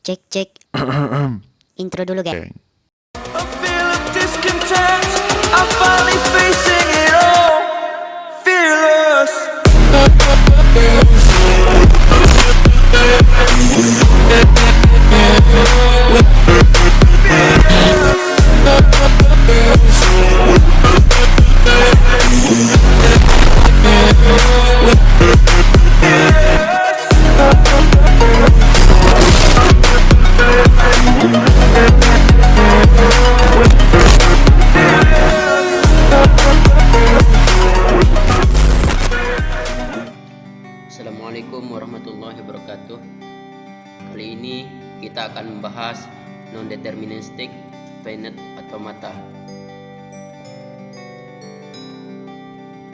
Cek cek. Intro dulu guys. A feel of discontent. I'm finally facing it all. Fearless. Assalamualaikum warahmatullahi wabarakatuh. Kali ini kita akan membahas non-deterministic finite automata.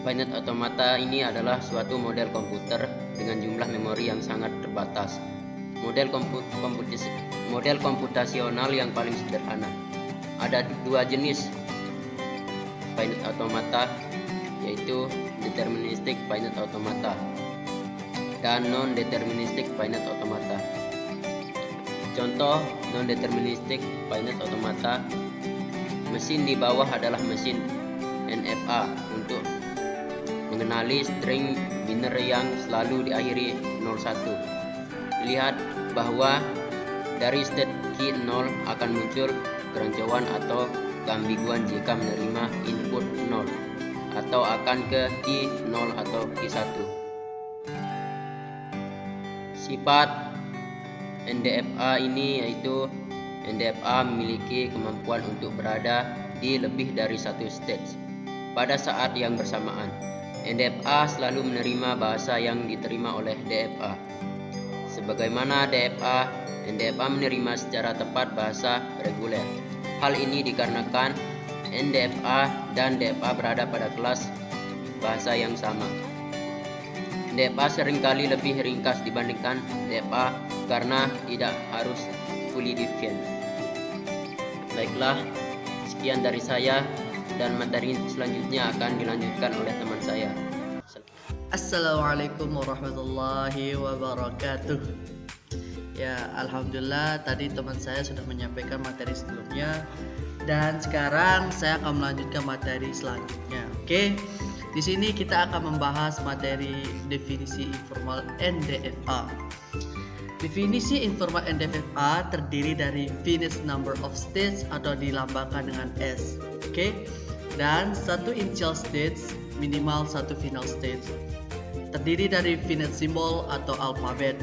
Finite automata ini adalah suatu model komputer dengan jumlah memori yang sangat terbatas. Model komputasional yang paling sederhana. Ada dua jenis finite automata, yaitu deterministic finite automata dan non-deterministic finite automata. Contoh non-deterministic finite automata, mesin di bawah adalah mesin NFA untuk mengenali string binary yang selalu diakhiri 01. Lihat bahwa dari state key 0 akan muncul kerancuan atau keambiguan jika menerima input 0 atau akan ke key 0 atau key 1. Sifat NDFA ini yaitu NDFA memiliki kemampuan untuk berada di lebih dari satu stage pada saat yang bersamaan. NDFA selalu menerima bahasa yang diterima oleh DFA. Sebagaimana DFA, NDFA menerima secara tepat bahasa reguler. Hal ini dikarenakan NDFA dan DFA berada pada kelas bahasa yang sama. DFA seringkali lebih ringkas dibandingkan DFA karena tidak harus fully defined. Baiklah, sekian dari saya dan materi selanjutnya akan dilanjutkan oleh teman saya. Assalamualaikum warahmatullahi wabarakatuh. Ya, alhamdulillah tadi teman saya sudah menyampaikan materi sebelumnya dan sekarang saya akan melanjutkan materi selanjutnya. Oke. Di sini kita akan membahas materi definisi informal NDFA. Definisi informal NDFA terdiri dari finite number of states atau dilambangkan dengan S. Oke. Dan satu initial state minimal satu final state. Terdiri dari finite symbol atau alfabet.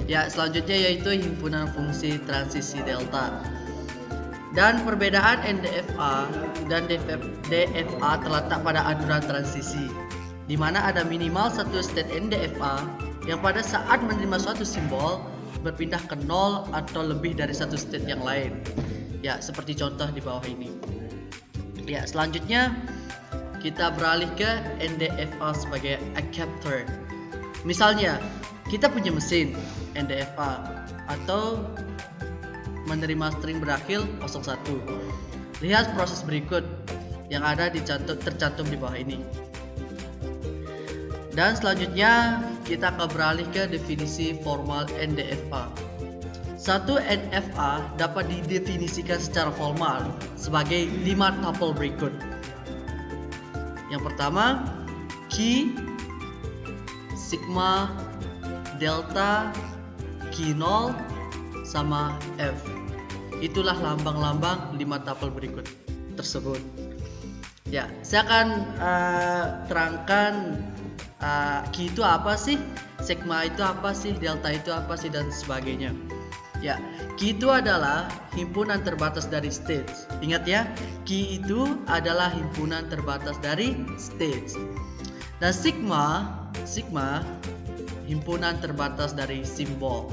Ya, selanjutnya yaitu himpunan fungsi transisi delta. Dan perbedaan NDFA dan DFA terletak pada aturan transisi, di mana ada minimal satu state NDFA yang pada saat menerima suatu simbol berpindah ke 0 atau lebih dari satu state yang lain. Ya, seperti contoh di bawah ini. Ya, selanjutnya kita beralih ke NDFA sebagai a captor. Misalnya, kita punya mesin NDFA atau menerima string berakhir 01. Lihat proses berikut yang ada tercantum di bawah ini. Dan selanjutnya kita akan beralih ke definisi formal NDFA. Satu NFA dapat didefinisikan secara formal sebagai 5 tuple berikut. Yang pertama, key, sigma, delta, key 0, sama F. Itulah lambang-lambang 5 tuple berikut tersebut. Ya, saya akan terangkan key itu apa sih, sigma itu apa sih, delta itu apa sih, dan sebagainya. Ya, key itu adalah himpunan terbatas dari states. Ingat ya, key itu adalah himpunan terbatas dari states. Dan sigma himpunan terbatas dari simbol.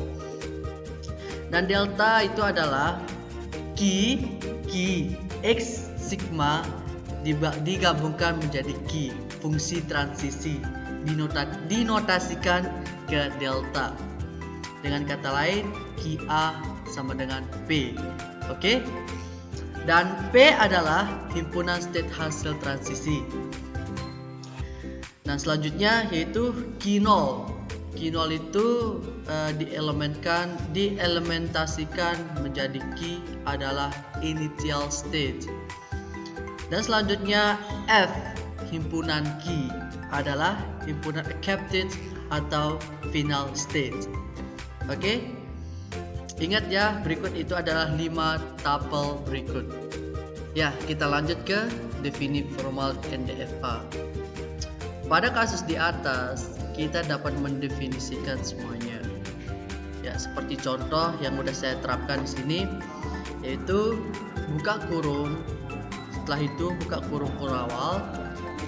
Dan delta itu adalah key X sigma digabungkan menjadi key, fungsi transisi, dinotasikan ke delta. Dengan kata lain, key A sama dengan P. Oke? Dan P adalah himpunan state hasil transisi. Dan selanjutnya yaitu key 0. Q0 itu dielementasikan menjadi Q adalah initial state. Dan selanjutnya F himpunan Q adalah himpunan accepted atau final state. Oke? Ingat ya, berikut itu adalah 5 tuple berikut. Ya, kita lanjut ke definisi formal NDFA. Pada kasus di atas, kita dapat mendefinisikan semuanya. Ya, seperti contoh yang udah saya terapkan di sini, yaitu buka kurung, setelah itu buka kurung kurawal,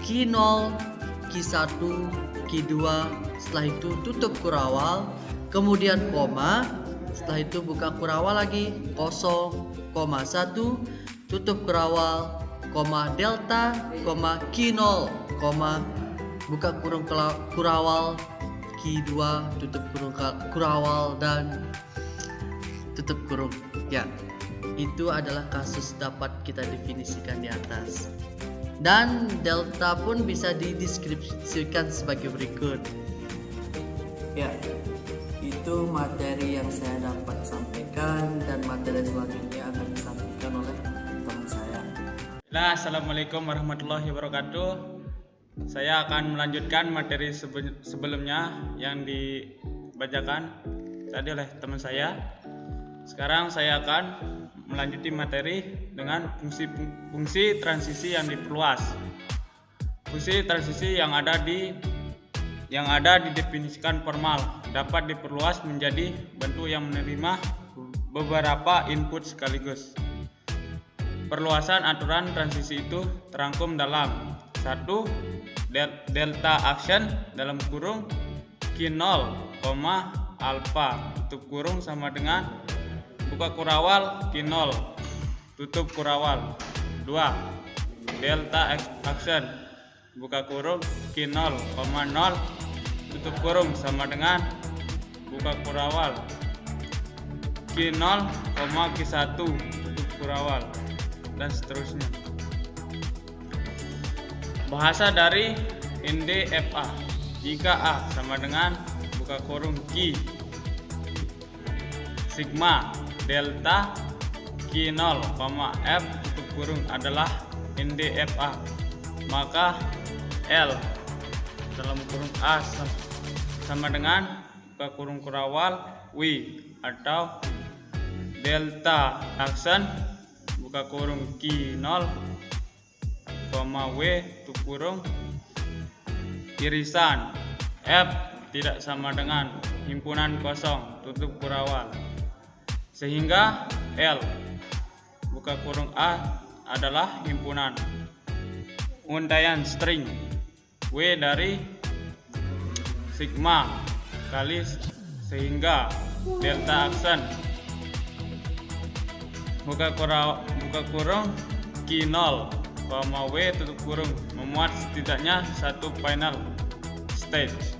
Q0, Q1, Q2, setelah itu tutup kurawal, kemudian koma, setelah itu buka kurawal lagi, 0,1, tutup kurawal, koma delta, koma Q0, koma buka kurung kurawal, Q2, tutup kurung kurawal, dan tutup kurung. Ya, itu adalah kasus dapat kita definisikan di atas. Dan delta pun bisa dideskripsikan sebagai berikut. Ya, itu materi yang saya dapat sampaikan, dan materi selanjutnya akan disampaikan oleh teman saya. Nah, Assalamualaikum warahmatullahi wabarakatuh. Saya akan melanjutkan materi sebelumnya yang dibacakan tadi oleh teman saya. Sekarang saya akan melanjuti materi dengan fungsi transisi yang diperluas. Fungsi transisi yang ada didefinisikan formal dapat diperluas menjadi bentuk yang menerima beberapa input sekaligus. Perluasan aturan transisi itu terangkum dalam 1. Delta action dalam kurung Q0, alpha tutup kurung sama dengan buka kurawal Q0 tutup kurawal. 2. Delta action buka kurung Q0, 0 tutup kurung sama dengan buka kurawal Q0, Q1 tutup kurawal, dan seterusnya. Bahasa dari NDFA. Jika A sama dengan buka kurung Q sigma delta Q0, F tutup kurung adalah NDFA, maka L dalam kurung A sama dengan buka kurung kurawal W atau delta action buka kurung Q0, W tutup kurung irisan F tidak sama dengan himpunan kosong tutup kurawal, sehingga L buka kurung A adalah himpunan undayan string W dari sigma kali, sehingga delta action buka kurung Q0, W tutup kurung memuat setidaknya satu final stage.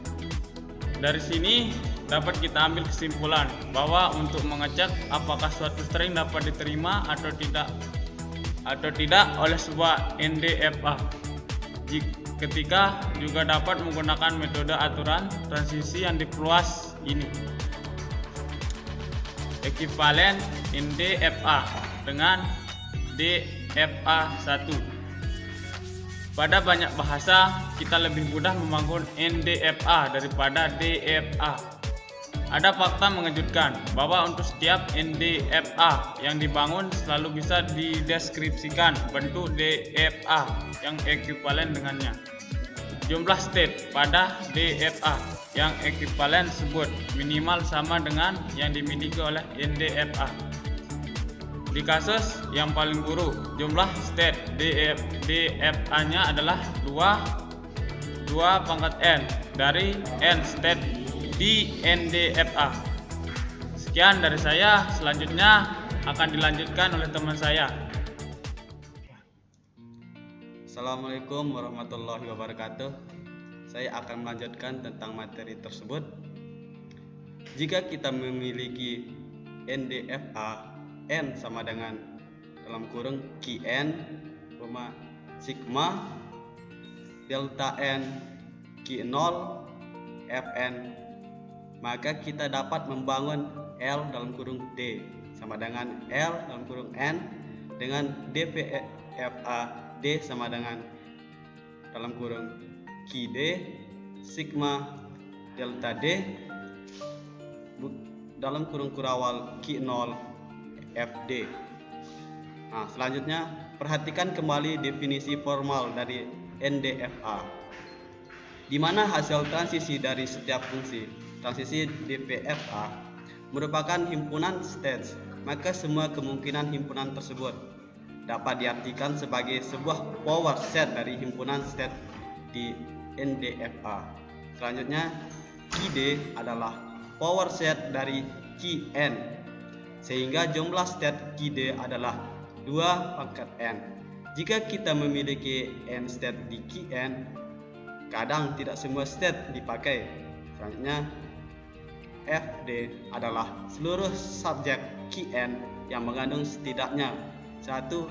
Dari sini dapat kita ambil kesimpulan bahwa untuk mengecek apakah suatu string dapat diterima atau tidak oleh sebuah NDFA, ketika juga dapat menggunakan metode aturan transisi yang diperluas ini. Ekuivalen NDFA dengan DFA1. Pada banyak bahasa, kita lebih mudah membangun NDFA daripada DFA. Ada fakta mengejutkan bahwa untuk setiap NDFA yang dibangun selalu bisa dideskripsikan bentuk DFA yang ekuivalen dengannya. Jumlah state pada DFA yang ekuivalen tersebut minimal sama dengan yang dimiliki oleh NDFA. Di kasus yang paling buruk, jumlah state DFA-nya adalah 2 pangkat n dari n state di NDFA. Sekian dari saya, selanjutnya akan dilanjutkan oleh teman saya. Assalamualaikum warahmatullahi wabarakatuh. Saya akan melanjutkan tentang materi tersebut. Jika kita memiliki NDFA N sama dengan dalam kurung Qn, sigma delta N Q0 Fn maka kita dapat membangun L dalam kurung D sama dengan L dalam kurung N dengan DVFA D sama dengan dalam kurung Q D sigma delta D dalam kurung kurawal Q0 FD. Nah, selanjutnya perhatikan kembali definisi formal dari NDFA, di mana hasil transisi dari setiap fungsi transisi DVFA merupakan himpunan states, maka semua kemungkinan himpunan tersebut dapat diartikan sebagai sebuah power set dari himpunan state di NDFA. Selanjutnya, QD adalah power set dari Qn, sehingga jumlah state QD adalah 2 pangkat N. Jika kita memiliki N state di Qn, kadang tidak semua state dipakai. Selanjutnya, FD adalah seluruh subjek Qn yang mengandung setidaknya satu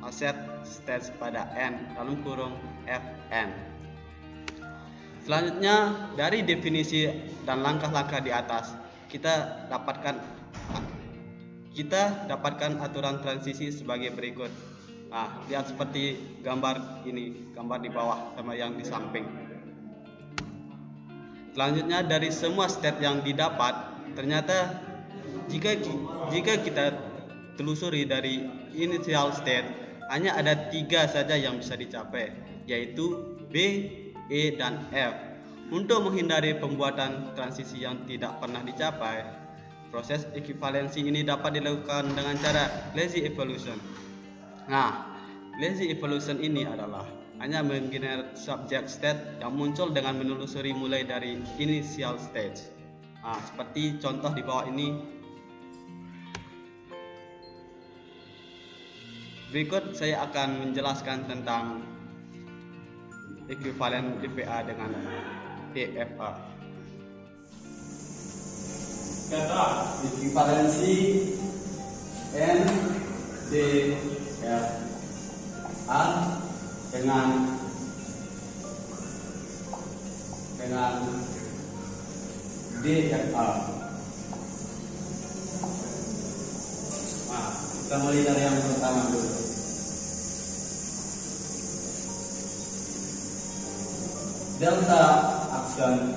aset state pada N dalam kurung Fn. Selanjutnya, dari definisi dan langkah-langkah di atas, kita dapatkan aturan transisi sebagai berikut. Nah, lihat seperti gambar ini, gambar di bawah sama yang di samping. Selanjutnya, dari semua state yang didapat, ternyata jika kita telusuri dari initial state, hanya ada 3 saja yang bisa dicapai, yaitu B, E, dan F. Untuk menghindari pembuatan transisi yang tidak pernah dicapai, proses ekivalensi ini dapat dilakukan dengan cara lazy evolution. Nah, lazy evolution ini adalah hanya menggenerate subject state yang muncul dengan menelusuri mulai dari initial stage. Nah, seperti contoh di bawah ini. Berikut saya akan menjelaskan tentang ekuivalen DVA dengan DFA. Kata ekuivalensi NDFA dengan DFA. Nah, kita mulai dari yang pertama dulu. Delta aksen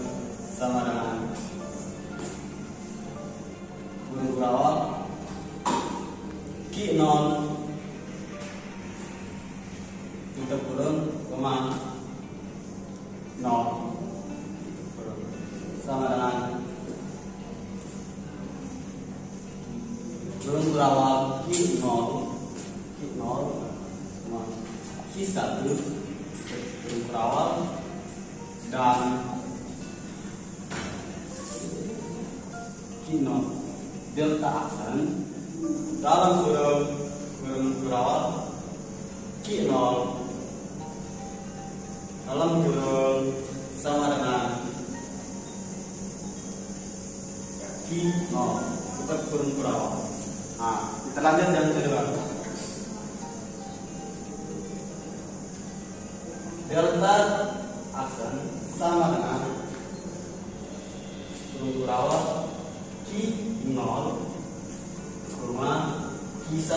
sama dengan kurung kurawal Q0 tutup kurung koma 0 sama dengan kurung kurawal Q0 Q1 kurung kurawal dan Q0 delta aksen dalam kurung kurawal Q0 dalam kurung sama dengan Q0 tetap kurung kurawal. Nah, kita lanjut yang kedua. Delta aksen sama dengan kurung kurawal Q0 Q1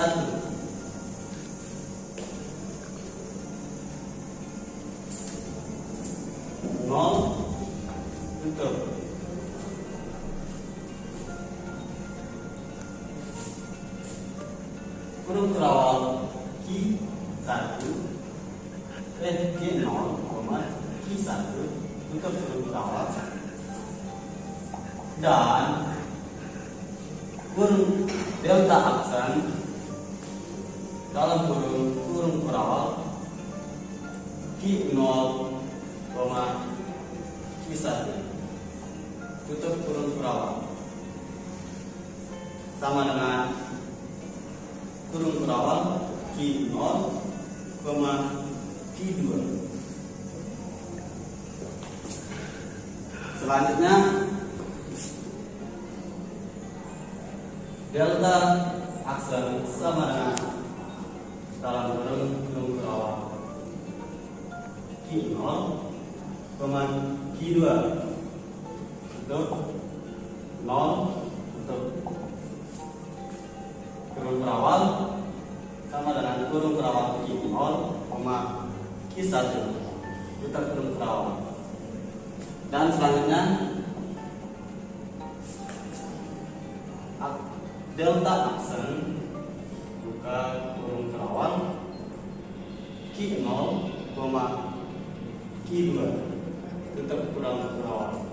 0 tutup. Kurung kurawal Q1 Q0 Q1 tutup kurung kurawal dan kurung delta aksen dalam kurung kurawal Q0, Q1 tutup kurung kurawal sama dengan kurung kurawal Q0, Q2. Selanjutnya, delta aksen sama dengan dalam kurung kurawal Q0, Q2 itu 0 untuk kurung berawal sama dengan kurung berawal Q0, Q1 untuk kurung berawal. Dan selanjutnya delta aksen buka kurung berawal Q0, Q2 tutup kurung berawal,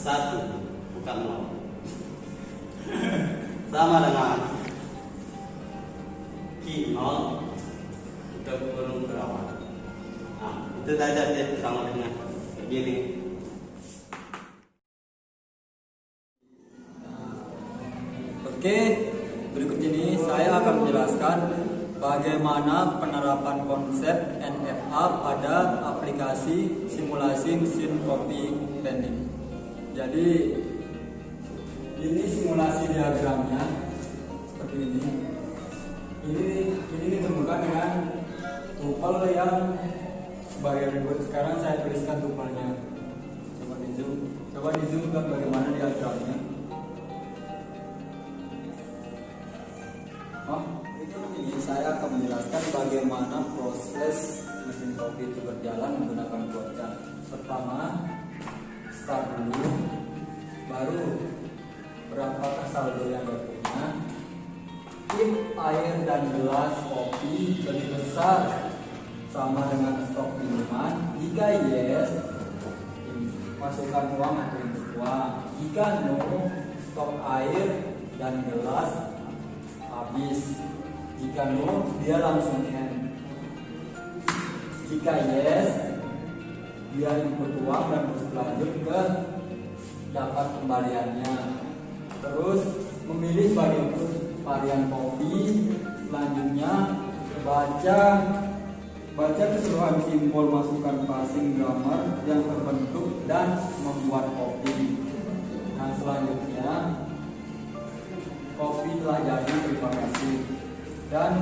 1 bukan 0 sama dengan Q0 tutup kurung berawal. Nah, itu saja dia sama dengan begini. Oke, berikut ini saya akan menjelaskan bagaimana penerapan konsep NFA pada aplikasi simulasi mesin kopi vending. Jadi ini simulasi diagramnya seperti ini. Ini ditemukan dengan tupel yang sebagai berikut. Sekarang saya tuliskan tupelnya. Coba di zoom ke bagaimana diagramnya. Ini saya akan menjelaskan bagaimana proses mesin kopi itu berjalan menggunakan cuaca. Pertama, start dulu, baru berapakah saldo yang dia punya. If air dan gelas kopi lebih besar sama dengan stok minuman, jika yes, masukkan uang atau input uang. Jika no, stok air dan gelas habis. Jika no, dia langsung end. Jika yes, dia input uang dan terus lanjut ke dapat kembaliannya. Terus memilih varian kopi. Selanjutnya baca keseluruhan simbol, masukkan passing gambar yang terbentuk dan membuat kopi. Nah, selanjutnya kopi telah jadi, terima kasih. Dan